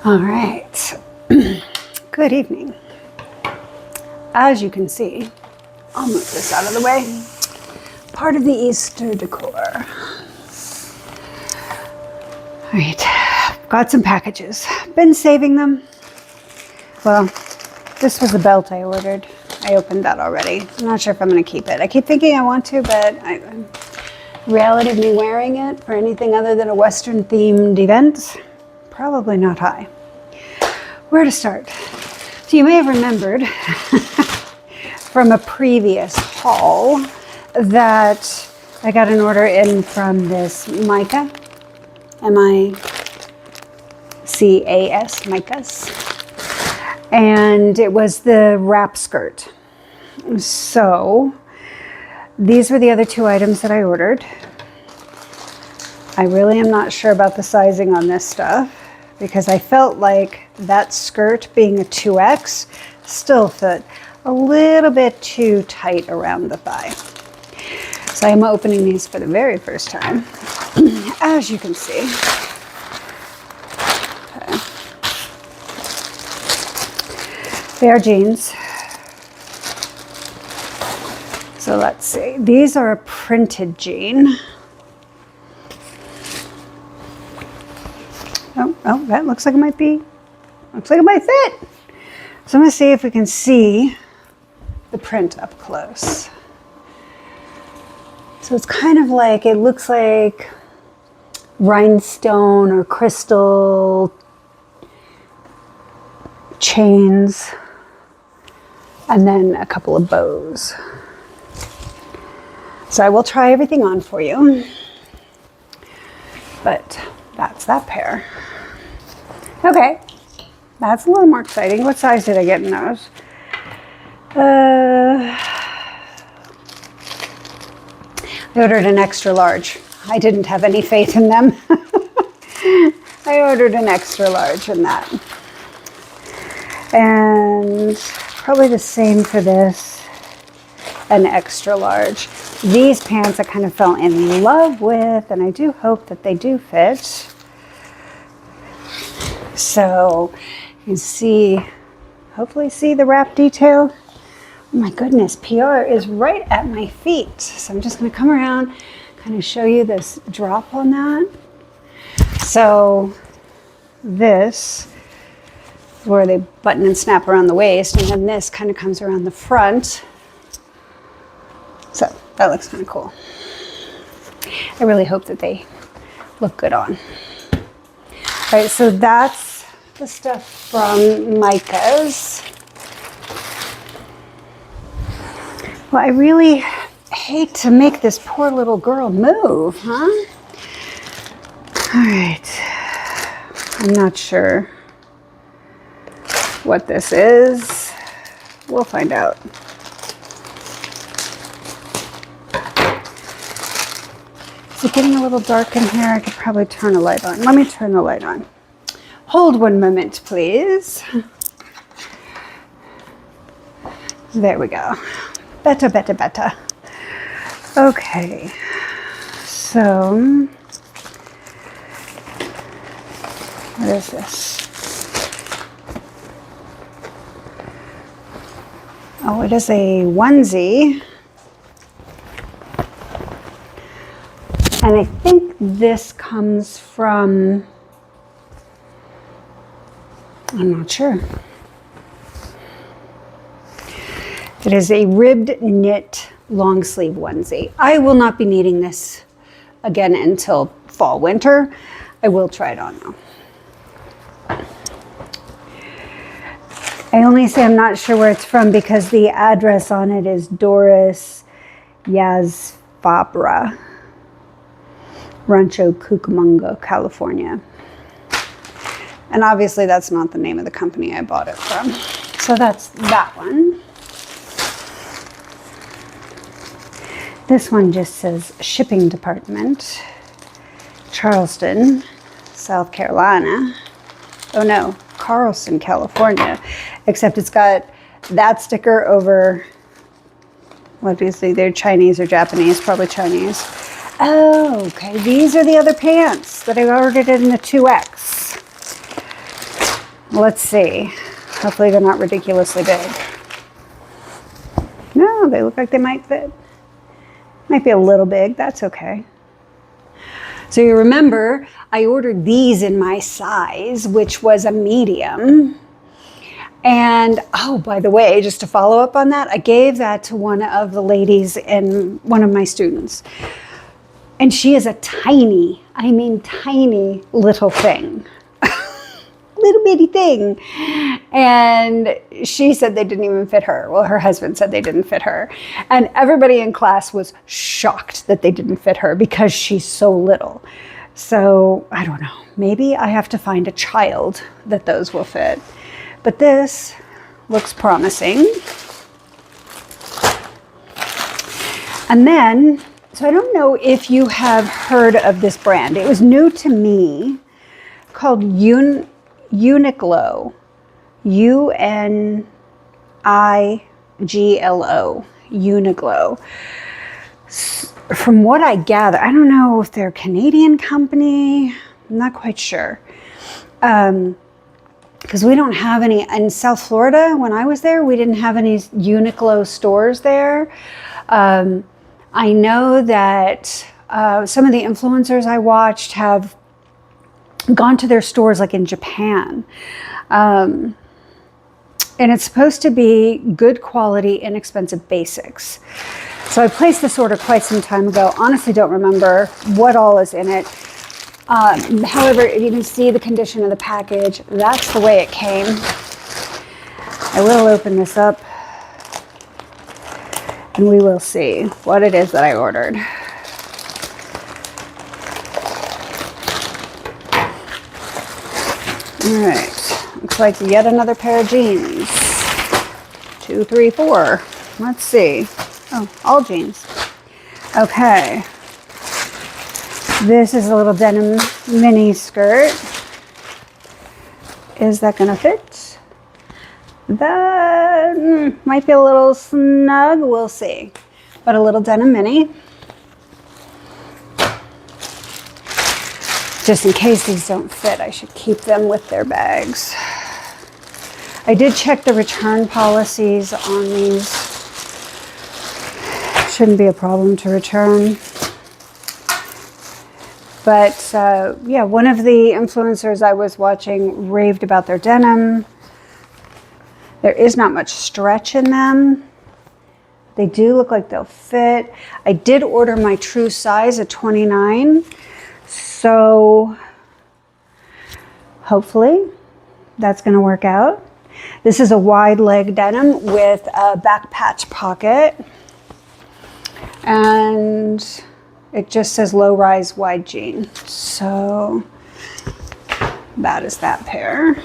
All right, good evening. As you can see, I'll move this out of the way. Part of the Easter decor. All right, got some packages. Been saving them. Well, this was the belt I ordered. I opened that already. I'm not sure if I'm gonna keep it. I keep thinking I want to, but reality of me wearing it for anything other than a Western themed event, probably not high. Where to start? So you may have remembered from a previous haul that I got an order in from this Micas, M-I-C-A-S, Micas, and it was the wrap skirt. So these were the other two items that I ordered. I really am not sure about the sizing on this stuff because I felt like that skirt being a 2X still fit a little bit too tight around the thigh. So I'm opening these for the very first time, as you can see. Okay. They are jeans. So let's see, these are a printed jean. Oh, that looks like it might fit. So I'm gonna see if we can see the print up close. So it's kind of like, it looks like rhinestone or crystal chains, and then a couple of bows. So I will try everything on for you, but that's that pair. Okay, that's a little more exciting. What size did I get in those? I ordered an extra large. I didn't have any faith in them. I ordered an extra large in that. And probably the same for this, an extra large. These pants I kind of fell in love with, and I do hope that they do fit. So you can see, hopefully see the wrap detail. Oh my goodness, PR is right at my feet. So I'm just gonna come around, kind of show you this drop on that. So this is where they button and snap around the waist, and then this kind of comes around the front. So that looks kind of cool. I really hope that they look good on. All right, so that's the stuff from Micas. Well, I really hate to make this poor little girl move, huh? All right, I'm not sure what this is. We'll find out. Is it getting a little dark in here? I could probably turn a light on. Let me turn the light on. Hold one moment, please. There we go. Better, better, better. Okay, so what is this? Oh, it is a onesie. And I think this comes from, I'm not sure. It is a ribbed knit long sleeve onesie. I will not be needing this again until fall, winter. I will try it on though. I only say I'm not sure where it's from because the address on it is Doris Yazfabra, Rancho Cucamonga, California. And obviously that's not the name of the company I bought it from. So that's that one. This one just says shipping department, Charleston, South Carolina. Oh no, Carlson, California. Except it's got that sticker over, what do you say, they're Chinese or Japanese, probably Chinese. Oh, okay, these are the other pants that I ordered in the 2X. Let's see. Hopefully they're not ridiculously big. No, they look like they might fit. Might be a little big, that's okay. So you remember, I ordered these in my size, which was a medium. And, oh, by the way, just to follow up on that, I gave that to one of the ladies and one of my students. And she is a tiny, I mean tiny little thing. Little bitty thing. And she said they didn't even fit her. Well, her husband said they didn't fit her. And everybody in class was shocked that they didn't fit her because she's so little. So I don't know, maybe I have to find a child that those will fit. But this looks promising. And then, so I don't know if you have heard of this brand. It was new to me, called UniQlo. UNIGLO. UniQlo. From what I gather, I don't know if they're a Canadian company. I'm not quite sure. Because we don't have any, in South Florida, when I was there, we didn't have any UniQlo stores there. I know that some of the influencers I watched have gone to their stores like in Japan. And it's supposed to be good quality, inexpensive basics. So I placed this order quite some time ago. Honestly, don't remember what all is in it. However, you can see the condition of the package. That's the way it came. I will open this up and we will see what it is that I ordered. All right, looks like yet another pair of jeans. 2, 3, 4. Let's see. Oh, all jeans. Okay. This is a little denim mini skirt. Is that gonna fit? That might be a little snug, we'll see. But a little denim mini. Just in case these don't fit, I should keep them with their bags. I did check the return policies on these. Shouldn't be a problem to return. But yeah, one of the influencers I was watching raved about their denim. There is not much stretch in them. They do look like they'll fit. I did order my true size at 29. So hopefully that's gonna work out. This is a wide leg denim with a back patch pocket. And it just says low rise wide jean. So that is that pair.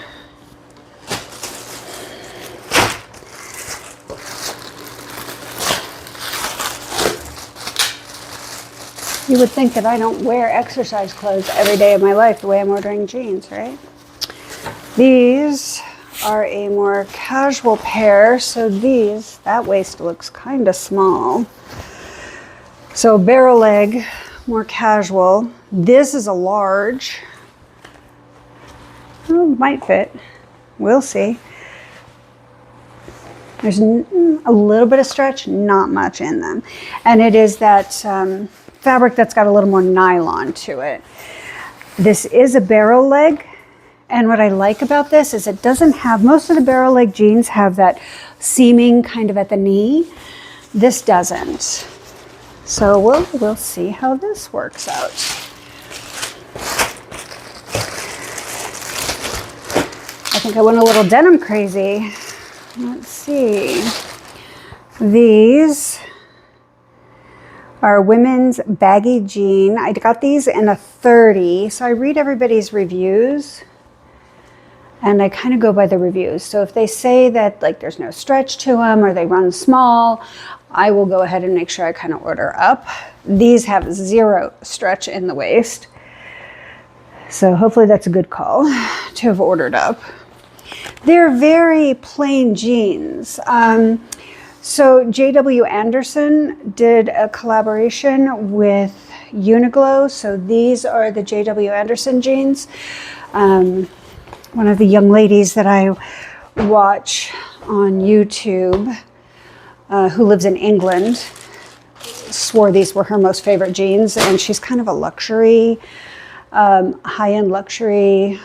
You would think that I don't wear exercise clothes every day of my life the way I'm ordering jeans, right? These are a more casual pair. So these, that waist looks kind of small. So barrel leg, more casual. This is a large. Oh, might fit. We'll see. There's a little bit of stretch, not much in them. And it is that fabric that's got a little more nylon to it. This is a barrel leg. And what I like about this is it doesn't have, most of the barrel leg jeans have that seaming kind of at the knee. This doesn't. So we'll see how this works out. I think I went a little denim crazy. Let's see. These are women's baggy jean. I got these in a 30. So I read everybody's reviews and I kind of go by the reviews. So if they say that like there's no stretch to them or they run small, I will go ahead and make sure I kind of order up. These have 0 stretch in the waist. So hopefully that's a good call to have ordered up. They're very plain jeans. So JW Anderson did a collaboration with UniQlo. So these are the JW Anderson jeans. one of the young ladies that I watch on YouTube, who lives in England, swore these were her most favorite jeans, and she's kind of a luxury, high-end luxury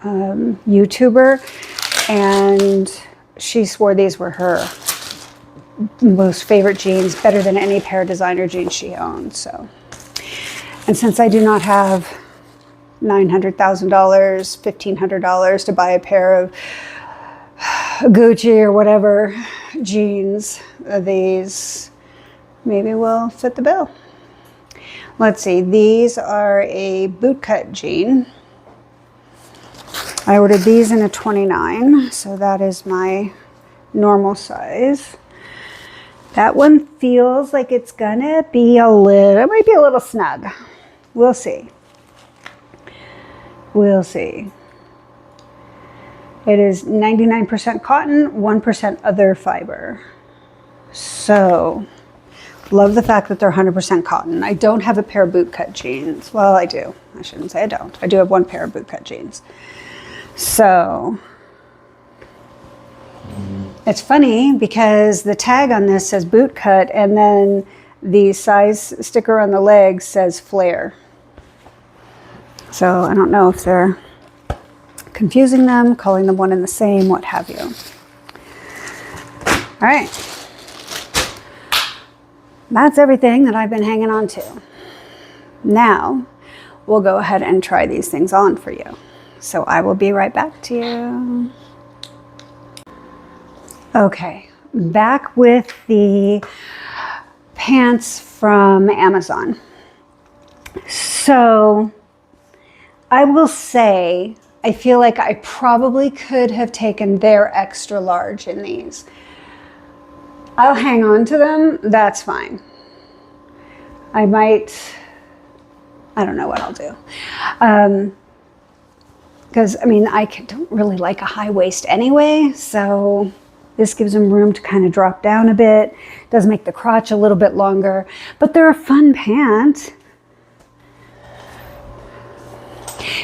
YouTuber, and she swore these were her most favorite jeans, better than any pair of designer jeans she owns. So, and since I do not have $900,000, $1,500 to buy a pair of Gucci or whatever jeans, these maybe will fit the bill. Let's see, these are a bootcut jean. I ordered these in a 29, so that is my normal size. That one feels like it's gonna be it might be a little snug. We'll see. We'll see. It is 99% cotton, 1% other fiber. So, love the fact that they're 100% cotton. I don't have a pair of bootcut jeans. Well, I do. I shouldn't say I don't. I do have one pair of bootcut jeans. So, it's funny because the tag on this says bootcut, and then the size sticker on the leg says flare. So I don't know if they're confusing them, calling them one and the same, what have you. All right. That's everything that I've been hanging on to. Now, we'll go ahead and try these things on for you. So I will be right back to you. Okay, back with the pants from Amazon. So I will say, I feel like I probably could have taken their extra large in these. I'll hang on to them, that's fine. I don't know what I'll do. Because, I mean, I don't really like a high waist anyway, so this gives them room to kind of drop down a bit. Does make the crotch a little bit longer, but they're a fun pant.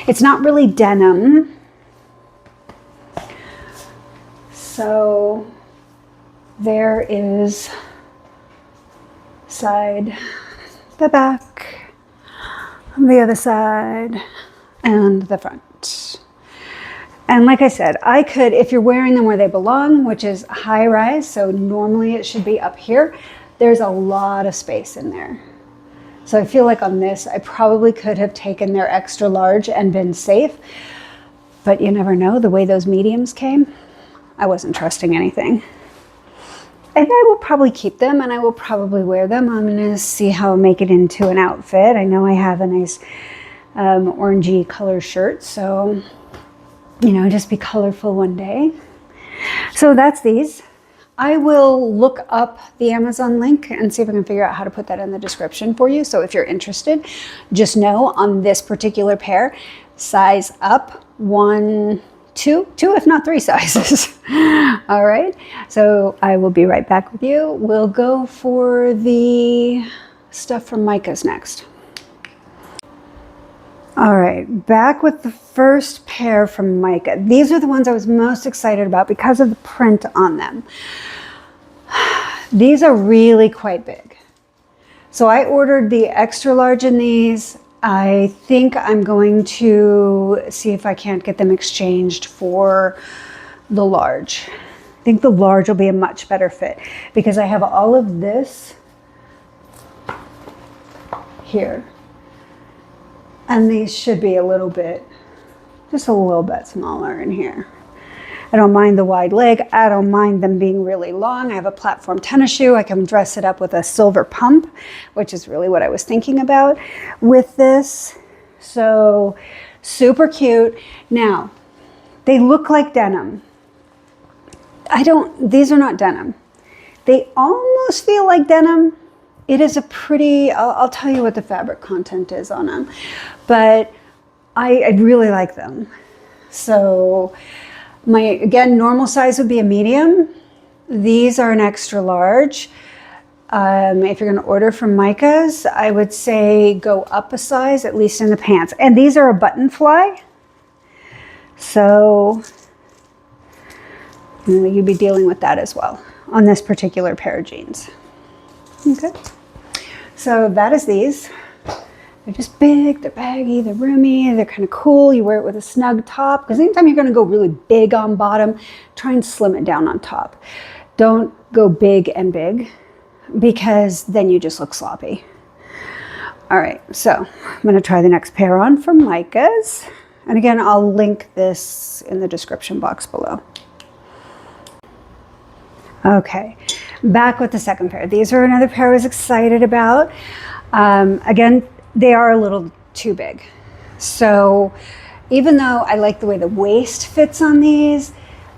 It's not really denim. So there is side, the back, the other side, and the front. And like I said, I could, if you're wearing them where they belong, which is high rise, so normally it should be up here, there's a lot of space in there. So I feel like on this, I probably could have taken their extra large and been safe, but you never know, the way those mediums came, I wasn't trusting anything. And I will probably keep them and I will probably wear them. I'm gonna see how I'll make it into an outfit. I know I have a nice orangey color shirt, so you know, just be colorful one day. So that's these. I will look up the Amazon link and see if I can figure out how to put that in the description for you. So if you're interested, just know on this particular pair, size up, 1, 2, if not 3 sizes. All right, so I will be right back with you. We'll go for the stuff from Micas next. All right, back with the first pair from Micas. These are the ones I was most excited about because of the print on them. These are really quite big. So I ordered the extra large in these. I think I'm going to see if I can't get them exchanged for the large. I think the large will be a much better fit because I have all of this here. And these should be a little bit, just a little bit smaller in here. I don't mind the wide leg. I don't mind them being really long. I have a platform tennis shoe. I can dress it up with a silver pump, which is really what I was thinking about with this. So super cute. Now, they look like denim. These are not denim. They almost feel like denim. It is a pretty, I'll tell you what the fabric content is on them, but I really like them. So again, normal size would be a medium. These are an extra large. If you're gonna order from Micas, I would say go up a size, at least in the pants. And these are a button fly. So you'd be dealing with that as well on this particular pair of jeans. Okay. So that is these. They're just big, they're baggy, they're roomy, they're kind of cool. You wear it with a snug top, because anytime you're going to go really big on bottom, try and slim it down on top. Don't go big and big, because then you just look sloppy. All right, so I'm going to try the next pair on from Micas. And again, I'll link this in the description box below. Okay, back with the second pair. These are another pair I was excited about. Again, they are a little too big. So even though I like the way the waist fits on these,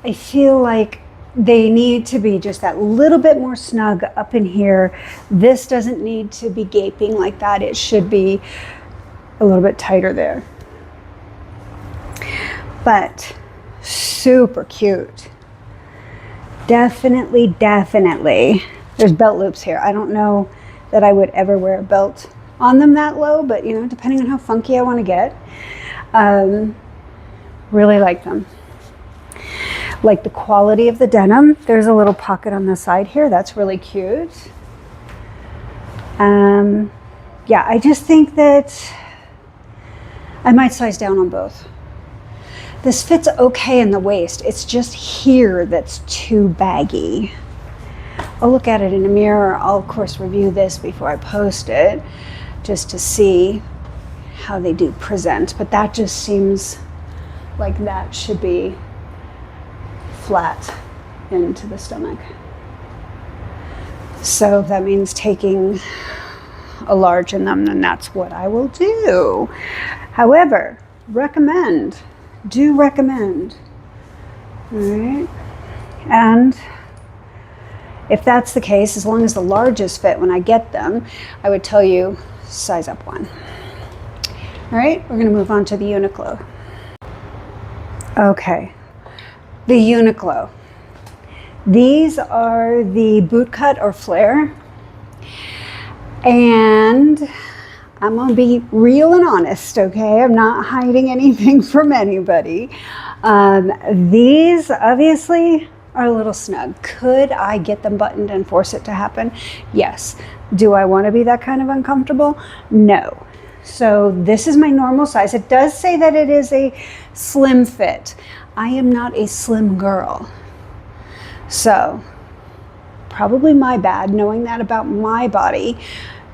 I feel like they need to be just that little bit more snug up in here. This doesn't need to be gaping like that. It should be a little bit tighter there. But super cute. Definitely, definitely. There's belt loops here. I don't know that I would ever wear a belt on them that low, but you know, depending on how funky I want to get. Really like them. Like the quality of the denim. There's a little pocket on the side here. That's really cute. Yeah, I just think that I might size down on both. This fits okay in the waist. It's just here that's too baggy. I'll look at it in a mirror. I'll of course review this before I post it, just to see how they do present. But that just seems like that should be flat into the stomach. So if that means taking a large in them, then that's what I will do. However, do recommend. All right. And if that's the case, as long as the larges fit when I get them, I would tell you size up one. All right, we're going to move on to the UniQlo. Okay, the UniQlo. These are the boot cut or flare. And I'm going to be real and honest, okay? I'm not hiding anything from anybody. These obviously are a little snug. Could I get them buttoned and force it to happen? Yes. Do I want to be that kind of uncomfortable? No. So this is my normal size. It does say that it is a slim fit. I am not a slim girl. So probably my bad, knowing that about my body.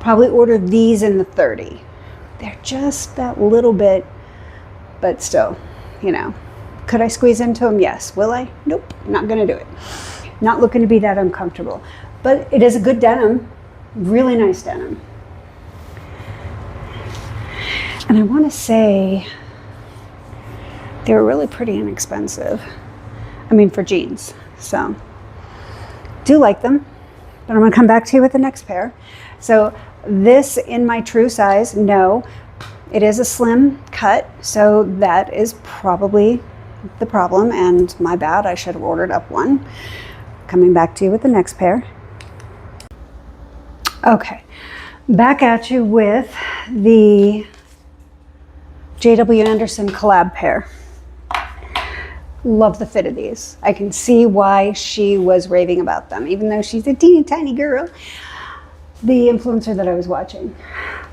Probably ordered these in the 30. They're just that little bit, but still, you know. Could I squeeze into them? Yes. Will I? Nope. Not going to do it. Not looking to be that uncomfortable. But it is a good denim. Really nice denim. And I want to say they were really pretty inexpensive. I mean, for jeans. So, do like them. But I'm going to come back to you with the next pair. So, this in my true size, no. It is a slim cut. So, that is probably the problem. And my bad. I should have ordered up one. Coming back to you with the next pair. Okay. Back at you with the J.W. Anderson collab pair. Love the fit of these. I can see why she was raving about them, even though she's a teeny tiny girl. The influencer that I was watching.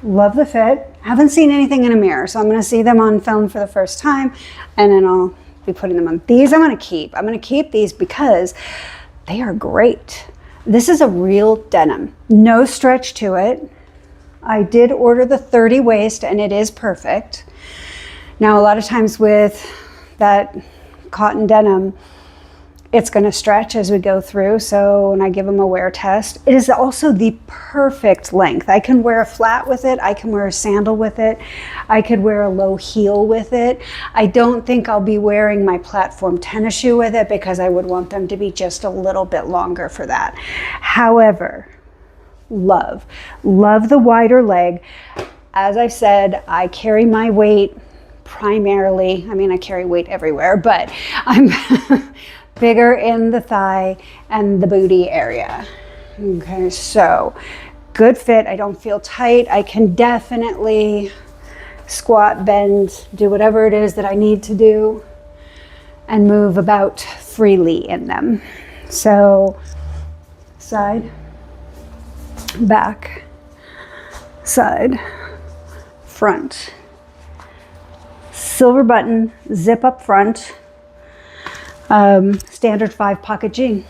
Love the fit. Haven't seen anything in a mirror, so I'm going to see them on film for the first time, and then I'll be putting them on. These I'm going to keep. I'm going to keep these because they are great. This is a real denim. No stretch to it. I did order the 30 waist, and it is perfect. Now, a lot of times with that cotton denim, it's going to stretch as we go through. So when I give them a wear test, it is also the perfect length. I can wear a flat with it. I can wear a sandal with it. I could wear a low heel with it. I don't think I'll be wearing my platform tennis shoe with it because I would want them to be just a little bit longer for that. However, love the wider leg. As I said, I carry my weight primarily, I mean, I carry weight everywhere, but I'm bigger in the thigh and the booty area. Okay, so good fit. I don't feel tight. I can definitely squat, bend, do whatever it is that I need to do. and move about freely in them. So side, back, side, front. Silver button, zip up front, standard 5-pocket jean.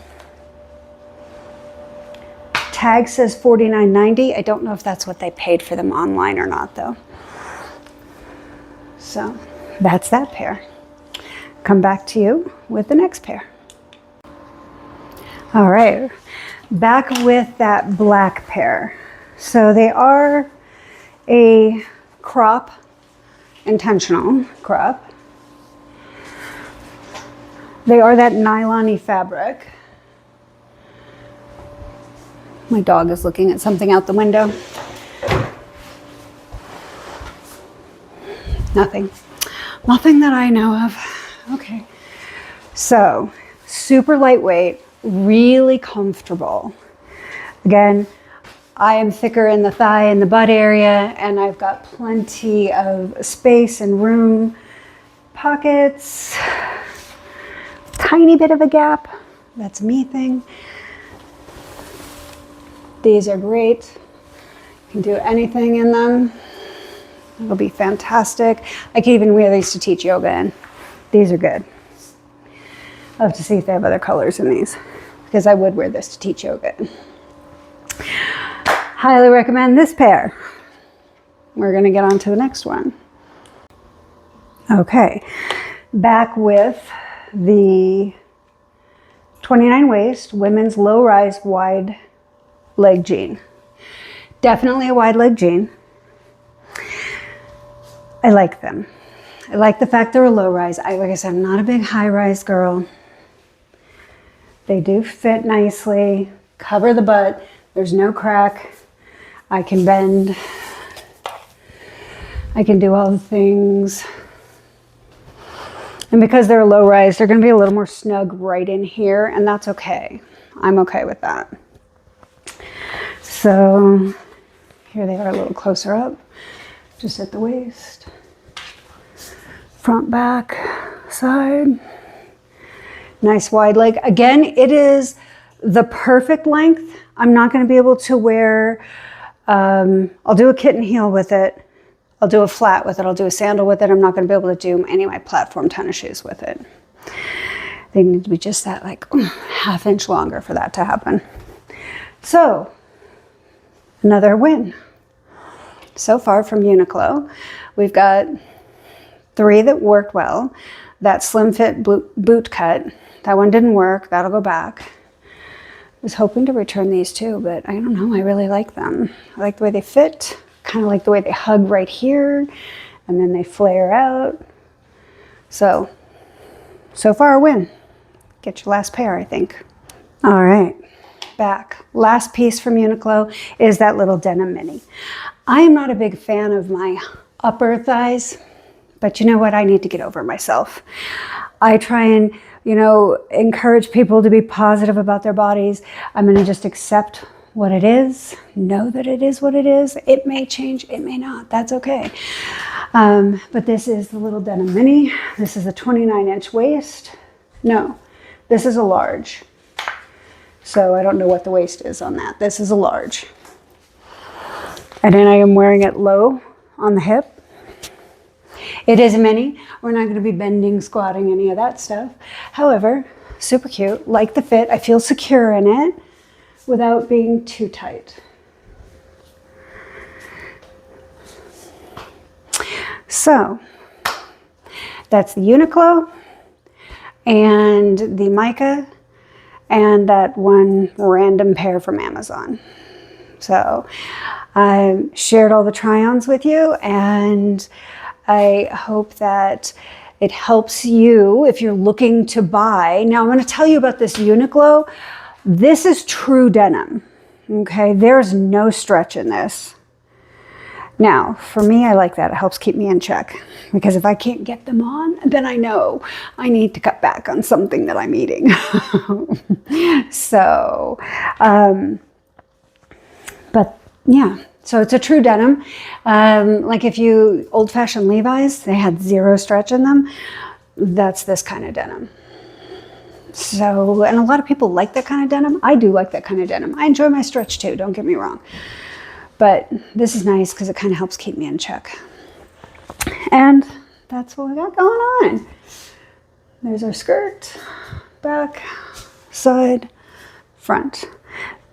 Tag says $49.90. I don't know if that's what they paid for them online or not though. So that's that pair. Come back to you with the next pair. All right, back with that black pair. So they are a crop, intentional crop. They are that nylon-y fabric. My dog is looking at something out the window. Nothing. Nothing that I know of. Okay. So, super lightweight, really comfortable. Again, I am thicker in the thigh and the butt area, and I've got plenty of space and room. Pockets, tiny bit of a gap. That's a me thing. These are great. You can do anything in them. It'll be fantastic. I can even wear these to teach yoga in. These are good. I'll have to see if they have other colors in these, because I would wear this to teach yoga in. Highly recommend this pair. We're going to get on to the next one. Okay, back with the 29 waist women's low-rise wide leg jean. Definitely a wide leg jean. I like them. I like the fact they're a low rise. Like I said, I'm not a big high rise girl. They do fit nicely, cover the butt. There's no crack. I can bend. I can do all the things. And because they're low rise, they're going to be a little more snug right in here, and that's okay. I'm okay with that. So here they are a little closer up, just at the waist. Front, back, side. Nice wide leg. Again, it is the perfect length. I'm not going to be able to wear, I'll do a kitten heel with it. I'll do a flat with it. I'll do a sandal with it. I'm not going to be able to do any of my platform tennis shoes with it. They need to be just that like ½ inch longer for that to happen. So, another win. So far from UniQlo, we've got 3 that worked well. That slim fit boot cut, that one didn't work. That'll go back. I was hoping to return these too, but I don't know. I really like them. I like the way they fit. Kind of like the way they hug right here, and then they flare out. So far a win. Get your last pair, I think. All right, back. Last piece from UniQlo is that little denim mini. I am not a big fan of my upper thighs, but you know what? I need to get over myself. I try and, encourage people to be positive about their bodies. I'm going to just accept what it is, know that it is what it is. It may change, it may not, that's okay. But this is the little denim mini. This is a 29-inch waist. No, this is a large. So I don't know what the waist is on that. This is a large. And then I am wearing it low on the hip. It is a mini. We're not going to be bending, squatting, any of that stuff. However, super cute, like the fit. I feel secure in it without being too tight. So that's the UniQlo and the Mica and that one random pair from Amazon. So I shared all the try-ons with you, and I hope that it helps you if you're looking to buy. Now I'm going to tell you about this UniQlo. This is true denim, okay? There's no stretch in this. Now, for me, I like that. It helps keep me in check, because if I can't get them on, then I know I need to cut back on something that I'm eating. So, but yeah, so it's a true denim. Like if you, old-fashioned Levi's, they had 0 stretch in them. that's this kind of denim. So, and a lot of people like that kind of denim. I do like that kind of denim. I enjoy my stretch too, don't get me wrong. But this is nice because it kind of helps keep me in check. And that's what we got going on. There's our skirt, back, side, front.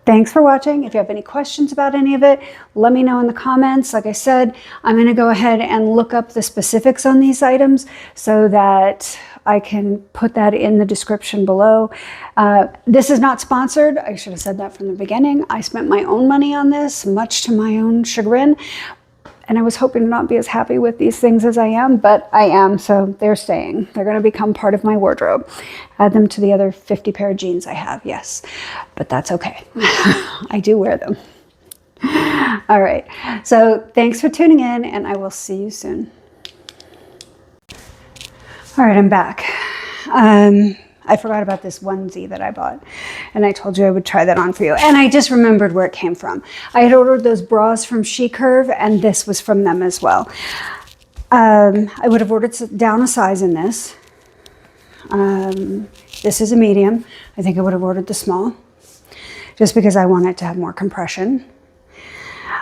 Thanks for watching. If you have any questions about any of it, let me know in the comments. Like I said, I'm going to go ahead and look up the specifics on these items so that I can put that in the description below. This is not sponsored. I should have said that from the beginning. I spent my own money on this, much to my own chagrin. And I was hoping to not be as happy with these things as I am, but I am, so they're staying. They're going to become part of my wardrobe. Add them to the other 50 pair of jeans I have, yes. But that's okay. I do wear them. All right, so thanks for tuning in, and I will see you soon. All right, I'm back. I forgot about this onesie that I bought, and I told you I would try that on for you. And I just remembered where it came from. I had ordered those bras from She Curve, and this was from them as well. I would have ordered down a size in this. This is a medium. I think I would have ordered the small, just because I want it to have more compression.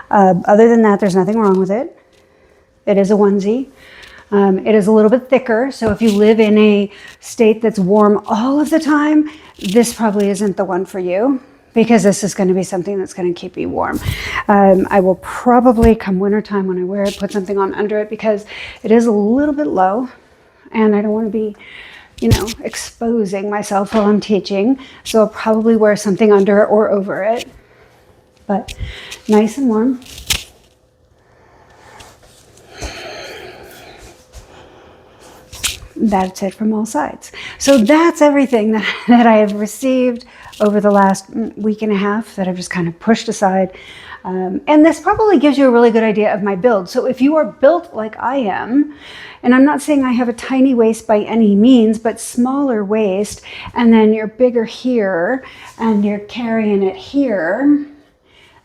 Other than that, there's nothing wrong with it. It is a onesie. It is a little bit thicker, so if you live in a state that's warm all of the time, this probably isn't the one for you, because this is going to be something that's going to keep you warm. I will probably, come wintertime when I wear it, put something on under it, because it is a little bit low, and I don't want to be, you know, exposing myself while I'm teaching, so I'll probably wear something under or over it, but nice and warm. That's it from all sides. So that's everything that I have received over the last week and a half that I've just kind of pushed aside. And this probably gives you a really good idea of my build. So if you are built like I am, and I'm not saying I have a tiny waist by any means, but smaller waist, and then you're bigger here, and you're carrying it here,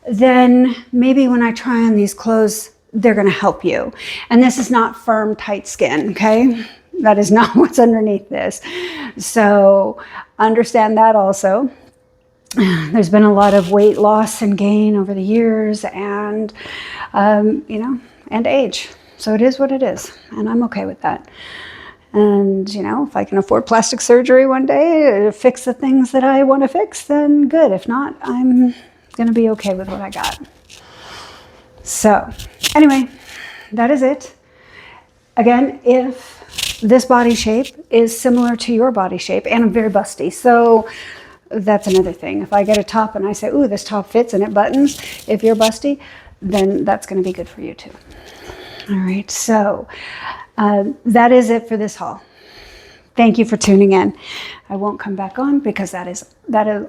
then maybe when I try on these clothes, they're gonna help you. And this is not firm, tight skin, okay? That is not what's underneath this. So understand that also. There's been a lot of weight loss and gain over the years, and, you know, and age. So it is what it is, and I'm okay with that. And, you know, if I can afford plastic surgery one day to fix the things that I want to fix, then good. If not, I'm going to be okay with what I got. So anyway, that is it. Again, if this body shape is similar to your body shape, and I'm very busty, so that's another thing. If I get a top and I say, ooh, this top fits and it buttons, if you're busty, then that's going to be good for you too. All right, so that is it for this haul. Thank you for tuning in. I won't come back on because those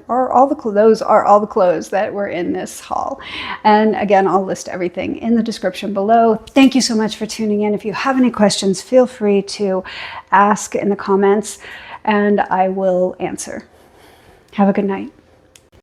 are all the clothes that were in this haul. And again, I'll list everything in the description below. Thank you so much for tuning in. If you have any questions, feel free to ask in the comments and I will answer. Have a good night.